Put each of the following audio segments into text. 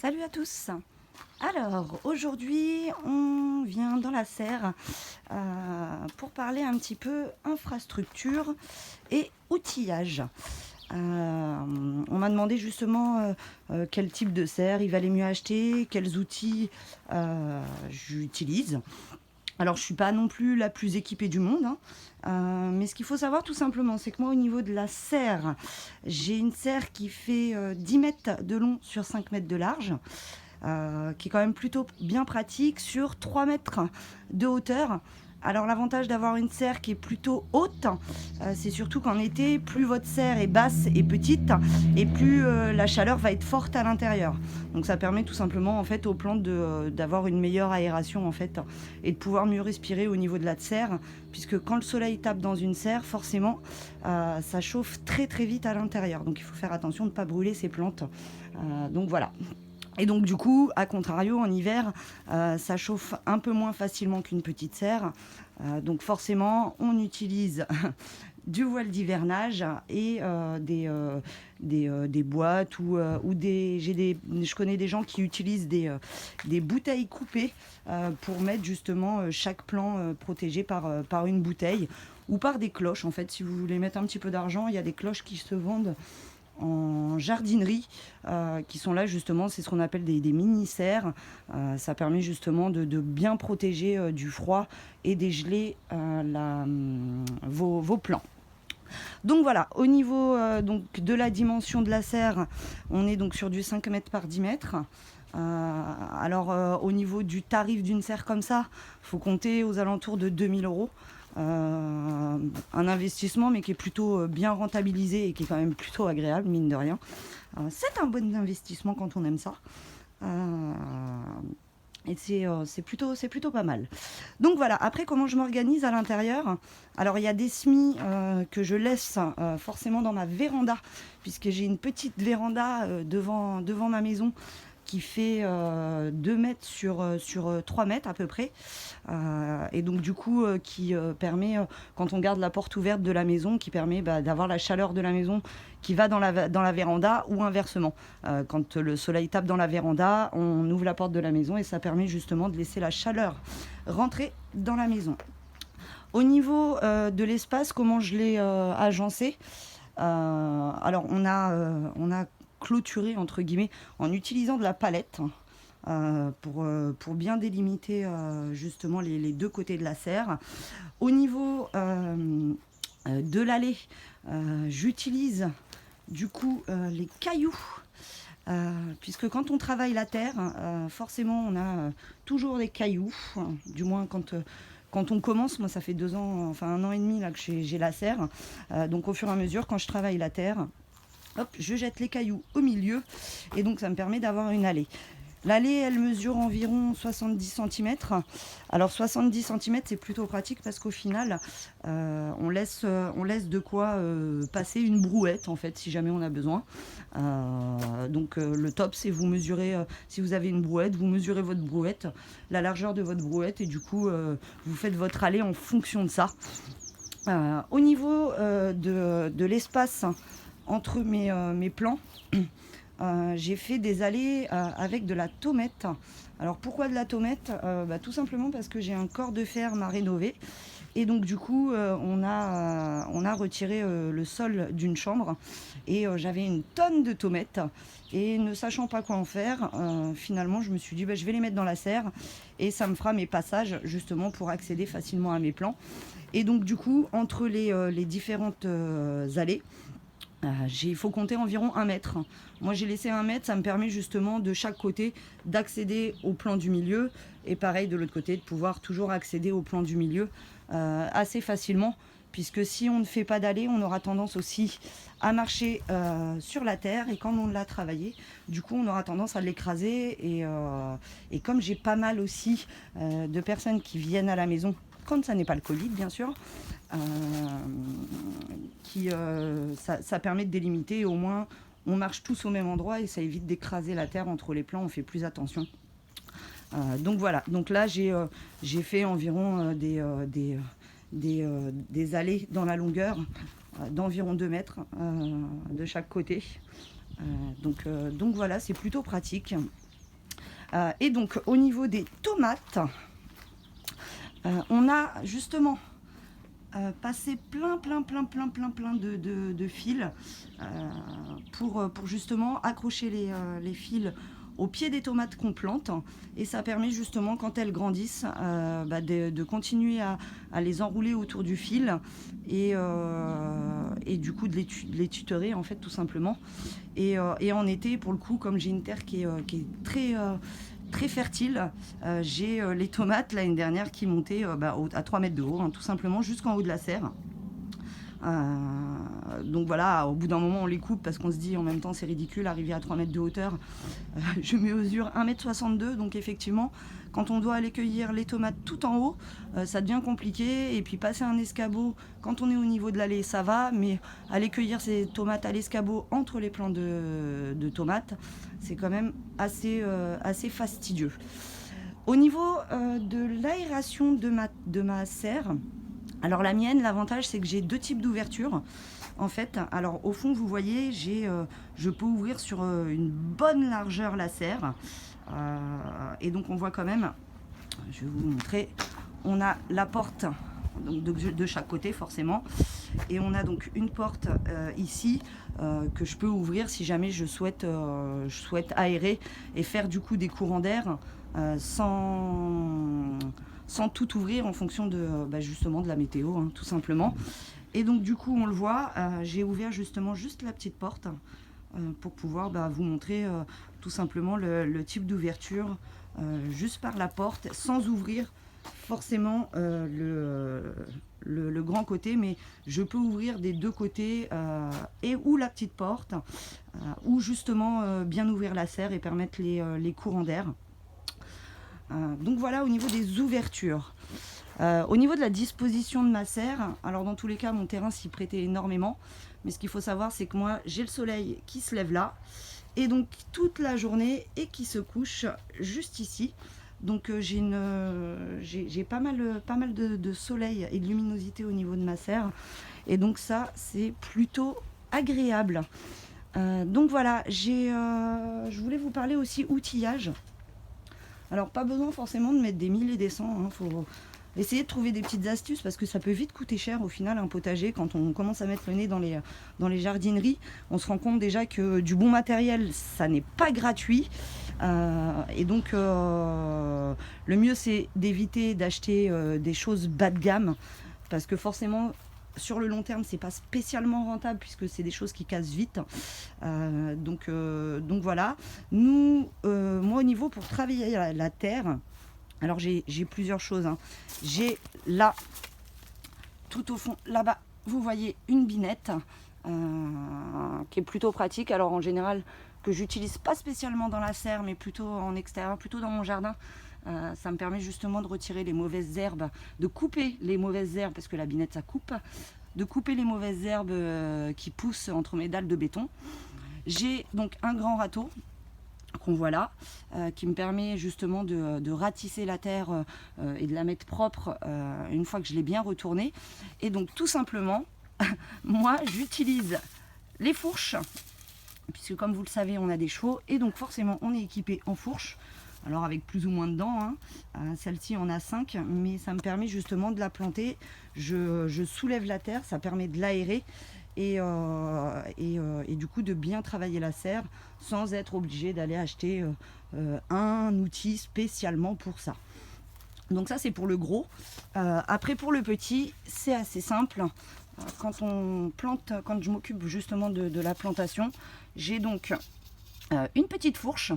Salut à tous. Alors aujourd'hui on vient dans la serre pour parler un petit peu infrastructure et outillage. On m'a demandé justement quel type de serre il valait mieux acheter, quels outils j'utilise. Alors je ne suis pas non plus la plus équipée du monde, hein. Mais ce qu'il faut savoir tout simplement, c'est que moi au niveau de la serre, j'ai une serre qui fait 10 mètres de long sur 5 mètres de large, qui est quand même plutôt bien pratique sur 3 mètres de hauteur. Alors l'avantage d'avoir une serre qui est plutôt haute, c'est surtout qu'en été, plus votre serre est basse et petite, et plus la chaleur va être forte à l'intérieur. Donc ça permet tout simplement en fait aux plantes d'avoir une meilleure aération en fait, et de pouvoir mieux respirer au niveau de la serre, puisque quand le soleil tape dans une serre, forcément, ça chauffe très très vite à l'intérieur. Donc il faut faire attention de ne pas brûler ces plantes. Donc voilà. Et donc du coup, à contrario, en hiver, ça chauffe un peu moins facilement qu'une petite serre. Donc forcément, on utilise du voile d'hivernage et des boîtes ou je connais des gens qui utilisent des bouteilles coupées pour mettre justement chaque plant protégé par une bouteille ou par des cloches. En fait, si vous voulez mettre un petit peu d'argent, il y a des cloches qui se vendent en jardinerie, qui sont là justement, c'est ce qu'on appelle des mini-serres. Ça permet justement de bien protéger du froid et des gelées vos plants. Donc voilà, au niveau donc de la dimension de la serre, on est donc sur du 5 mètres par 10 mètres. Au niveau du tarif d'une serre comme ça, il faut compter aux alentours de 2000 euros. Un investissement mais qui est plutôt bien rentabilisé et qui est quand même plutôt agréable, mine de rien. C'est un bon investissement quand on aime ça. Et c'est plutôt pas mal. Donc voilà, après comment je m'organise à l'intérieur. Alors il y a des semis que je laisse forcément dans ma véranda, puisque j'ai une petite véranda devant ma maison qui fait 2 mètres sur 3 mètres à peu près. Et donc du coup qui permet, quand on garde la porte ouverte de la maison, qui permet d'avoir la chaleur de la maison qui va dans la véranda, ou inversement. Quand le soleil tape dans la véranda, on ouvre la porte de la maison et ça permet justement de laisser la chaleur rentrer dans la maison. Au niveau de l'espace, comment je l'ai agencé, alors on a clôturé entre guillemets en utilisant de la palette pour bien délimiter justement les deux côtés de la serre. Au niveau de l'allée, j'utilise du coup les cailloux, puisque quand on travaille la terre, forcément on a toujours des cailloux, du moins quand on commence. Moi ça fait 2 ans, enfin 1 an et demi là que j'ai la serre, donc au fur et à mesure quand je travaille la terre, hop, je jette les cailloux au milieu et donc ça me permet d'avoir une allée. L'allée, elle mesure environ 70 cm. Alors 70 cm, c'est plutôt pratique parce qu'au final, on laisse de quoi passer une brouette, en fait, si jamais on a besoin. Donc le top, c'est vous mesurez, si vous avez une brouette, vous mesurez votre brouette, la largeur de votre brouette, et du coup, vous faites votre allée en fonction de ça. Au niveau de l'espace entre mes plants, j'ai fait des allées avec de la tomette. Alors pourquoi de la tomette ? Tout simplement parce que j'ai un corps de ferme à rénover. Et donc du coup, on a retiré le sol d'une chambre. Et j'avais une tonne de tomates. Et ne sachant pas quoi en faire, finalement, je me suis dit, je vais les mettre dans la serre. Et ça me fera mes passages, justement, pour accéder facilement à mes plants. Et donc du coup, entre les différentes allées, il faut compter environ 1 mètre. Moi j'ai laissé 1 mètre, ça me permet justement de chaque côté d'accéder au plan du milieu, et pareil de l'autre côté de pouvoir toujours accéder au plan du milieu assez facilement, puisque si on ne fait pas d'allée, on aura tendance aussi à marcher sur la terre, et quand on l'a travaillé, du coup on aura tendance à l'écraser, et comme j'ai pas mal aussi de personnes qui viennent à la maison, quand ça n'est pas le Covid bien sûr, ça permet de délimiter, et au moins on marche tous au même endroit et ça évite d'écraser la terre entre les plants, on fait plus attention. Donc voilà, donc là j'ai fait environ des allées dans la longueur d'environ 2 mètres de chaque côté. Donc voilà, c'est plutôt pratique. Et donc au niveau des tomates, on a justement passé plein de fils pour justement accrocher les fils au pied des tomates qu'on plante, et ça permet justement quand elles grandissent de continuer à les enrouler autour du fil et du coup de les tutorer en fait tout simplement. Et en été pour le coup, comme j'ai une terre qui est très fertile, j'ai les tomates l'année dernière qui montaient à 3 mètres de haut, tout simplement jusqu'en haut de la serre. Donc voilà, au bout d'un moment on les coupe parce qu'on se dit en même temps c'est ridicule, arriver à 3 mètres de hauteur. Je mesure 1,62 m, donc effectivement quand on doit aller cueillir les tomates tout en haut, ça devient compliqué. Et puis passer un escabeau, quand on est au niveau de l'allée ça va, mais aller cueillir ces tomates à l'escabeau entre les plants de tomates, c'est quand même assez fastidieux. Au niveau de l'aération de ma serre, alors la mienne, l'avantage c'est que j'ai 2 types d'ouverture en fait. Alors au fond vous voyez, je peux ouvrir sur une bonne largeur la serre, et donc on voit quand même, je vais vous montrer, on a la porte donc de chaque côté forcément, et on a donc une porte ici que je peux ouvrir si jamais je souhaite aérer et faire du coup des courants d'air sans tout ouvrir en fonction justement de la météo, tout simplement. Et donc du coup on le voit, j'ai ouvert justement juste la petite porte pour pouvoir vous montrer tout simplement le type d'ouverture juste par la porte, sans ouvrir forcément le grand côté, mais je peux ouvrir des 2 côtés ou la petite porte ou justement bien ouvrir la serre et permettre les courants d'air. Donc voilà au niveau des ouvertures. Au niveau de la disposition de ma serre, alors dans tous les cas mon terrain s'y prêtait énormément, mais ce qu'il faut savoir c'est que moi j'ai le soleil qui se lève là et donc toute la journée et qui se couche juste ici. Donc j'ai pas mal de soleil et de luminosité au niveau de ma serre, et donc ça c'est plutôt agréable. Donc voilà, je voulais vous parler aussi outillage. Alors pas besoin forcément de mettre des 1000 et des 100, faut essayer de trouver des petites astuces parce que ça peut vite coûter cher au final un potager. Quand on commence à mettre le nez dans les jardineries, on se rend compte déjà que du bon matériel ça n'est pas gratuit, et donc le mieux c'est d'éviter d'acheter des choses bas de gamme, parce que forcément sur le long terme c'est pas spécialement rentable puisque c'est des choses qui cassent vite. Donc voilà, moi au niveau pour travailler la terre, alors j'ai plusieurs choses, J'ai là tout au fond là-bas vous voyez une binette qui est plutôt pratique, alors en général que j'utilise pas spécialement dans la serre mais plutôt en extérieur, plutôt dans mon jardin. Ça me permet justement de retirer les mauvaises herbes, de couper les mauvaises herbes, parce que la binette ça coupe, de couper les mauvaises herbes qui poussent entre mes dalles de béton. J'ai donc un grand râteau qu'on voit là, qui me permet justement de ratisser la terre et de la mettre propre une fois que je l'ai bien retournée. Et donc tout simplement, moi j'utilise les fourches, puisque comme vous le savez on a des chevaux, et donc forcément on est équipé en fourche. Alors avec plus ou moins de dents, celle-ci en a 5, mais ça me permet justement de la planter. Je soulève la terre, ça permet de l'aérer et du coup de bien travailler la serre sans être obligé d'aller acheter un outil spécialement pour ça. Donc ça c'est pour le gros. Après pour le petit, c'est assez simple. Quand je m'occupe justement de la plantation, j'ai donc une petite fourche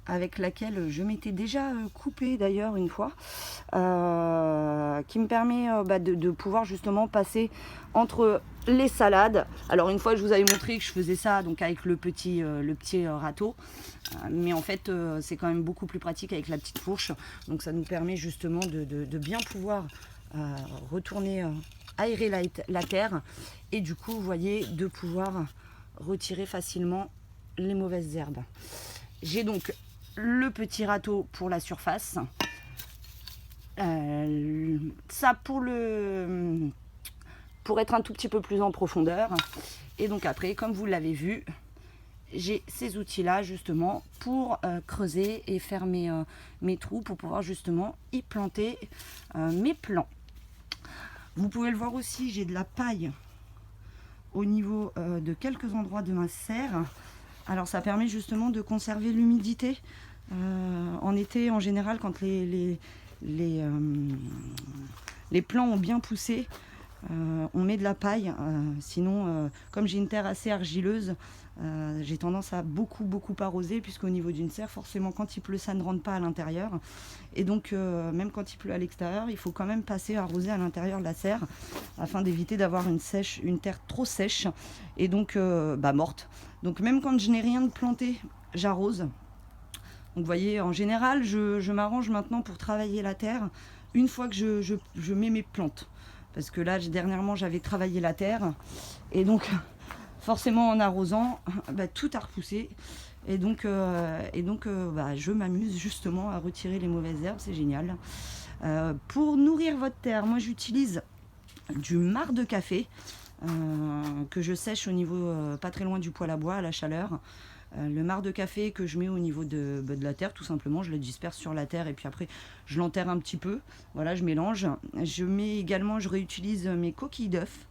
avec laquelle je m'étais déjà coupée d'ailleurs une fois, qui me permet de pouvoir justement passer entre les salades. Alors une fois je vous avais montré que je faisais ça donc avec le petit râteau, mais en fait c'est quand même beaucoup plus pratique avec la petite fourche. Donc ça nous permet justement de bien pouvoir retourner aérer la terre, et du coup vous voyez de pouvoir retirer facilement les mauvaises herbes. J'ai donc le petit râteau pour la surface, ça pour être un tout petit peu plus en profondeur, et donc après comme vous l'avez vu, j'ai ces outils-là justement pour creuser et faire mes trous pour pouvoir justement y planter mes plants. Vous pouvez le voir aussi, j'ai de la paille au niveau de quelques endroits de ma serre. Alors ça permet justement de conserver l'humidité. En été, en général, quand les plants ont bien poussé, on met de la paille. Sinon, comme j'ai une terre assez argileuse, j'ai tendance à beaucoup arroser, puisqu'au niveau d'une serre, forcément, quand il pleut, ça ne rentre pas à l'intérieur. Et donc, même quand il pleut à l'extérieur, il faut quand même passer à arroser à l'intérieur de la serre, afin d'éviter d'avoir une terre trop sèche et donc morte. Donc même quand je n'ai rien de planté, j'arrose. Donc vous voyez, en général, je m'arrange maintenant pour travailler la terre une fois que je mets mes plantes. Parce que là, dernièrement, j'avais travaillé la terre. Et donc, forcément, en arrosant, tout a repoussé. Et donc, je m'amuse justement à retirer les mauvaises herbes. C'est génial. Pour nourrir votre terre, moi, j'utilise du marc de café que je sèche au niveau, pas très loin du poêle à bois, à la chaleur. Le marc de café que je mets au niveau de la terre, tout simplement, je le disperse sur la terre et puis après je l'enterre un petit peu. Voilà, je mélange. Je réutilise mes coquilles d'œufs.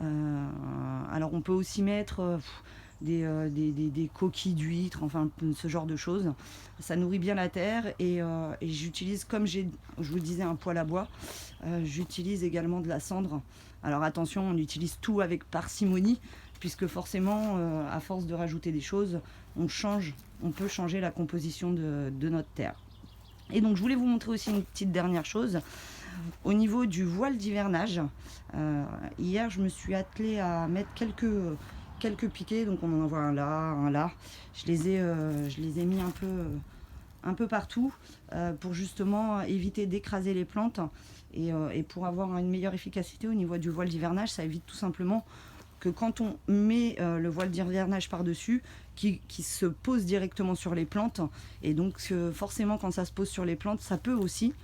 Alors on peut aussi mettre des coquilles d'huîtres, enfin ce genre de choses. Ça nourrit bien la terre et j'utilise, comme je vous disais, un poêle à bois, j'utilise également de la cendre. Alors attention, on utilise tout avec parcimonie, puisque forcément, à force de rajouter des choses, on peut changer la composition de notre terre. Et donc je voulais vous montrer aussi une petite dernière chose. Au niveau du voile d'hivernage, hier je me suis attelée à mettre quelques piquets, donc on en voit un là. Je les ai mis un peu partout pour justement éviter d'écraser les plantes et pour avoir une meilleure efficacité au niveau du voile d'hivernage. Ça évite tout simplement que quand on met le voile d'hivernage par-dessus, qui se pose directement sur les plantes, et donc forcément quand ça se pose sur les plantes, ça peut aussi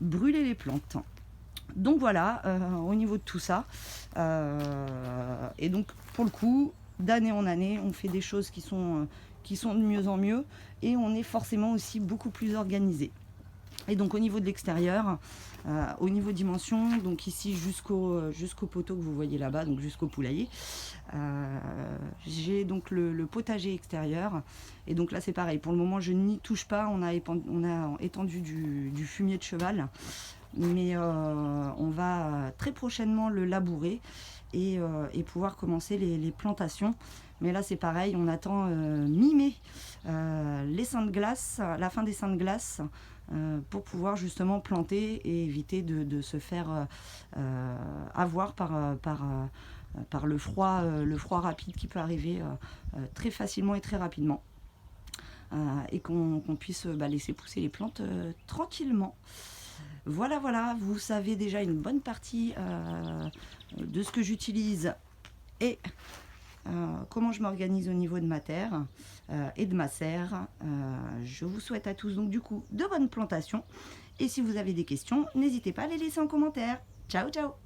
brûler les plantes. Donc voilà, au niveau de tout ça, et donc pour le coup, d'année en année, on fait des choses qui sont de mieux en mieux, et on est forcément aussi beaucoup plus organisé. Et donc au niveau de l'extérieur, au niveau dimension, donc ici jusqu'au poteau que vous voyez là-bas, donc jusqu'au poulailler, j'ai donc le potager extérieur. Et donc là c'est pareil, pour le moment je n'y touche pas, on a étendu du fumier de cheval, mais on va très prochainement le labourer et pouvoir commencer les plantations. Mais là c'est pareil, on attend mi-mai les seins de glace, la fin des seins de glace, pour pouvoir justement planter et éviter de se faire avoir par le froid rapide qui peut arriver très facilement et très rapidement. Et qu'on puisse laisser pousser les plantes tranquillement. Voilà, vous savez déjà une bonne partie de ce que j'utilise et comment je m'organise au niveau de ma terre et de ma serre. Je vous souhaite à tous donc du coup de bonnes plantations, et si vous avez des questions, n'hésitez pas à les laisser en commentaire. Ciao ciao.